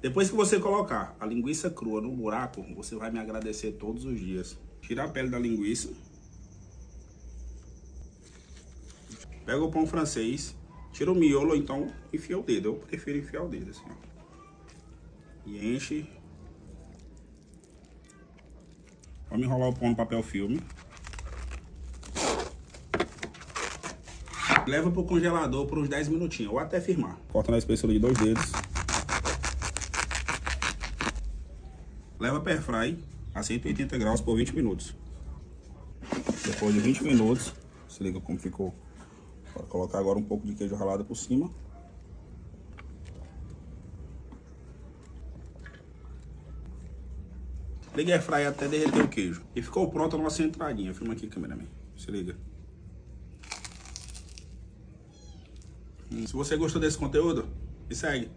Depois que você colocar a linguiça crua no buraco, você vai me agradecer todos os dias. Tira a pele da linguiça. Pega o pão francês, tira o miolo, ou então enfia o dedo. Eu prefiro enfiar o dedo assim, ó. E enche. Vamos enrolar o pão no papel filme. Leva pro congelador por uns 10 minutinhos, ou até firmar. Corta na espessura de 2 dedos. Leva para airfry a 180 graus por 20 minutos. Depois de 20 minutos, se liga como ficou. Vou colocar agora um pouco de queijo ralado por cima. Liga a airfry até derreter o queijo. E ficou pronta a nossa entradinha. Filma aqui, cameraman. Se liga. Se você gostou desse conteúdo, me segue.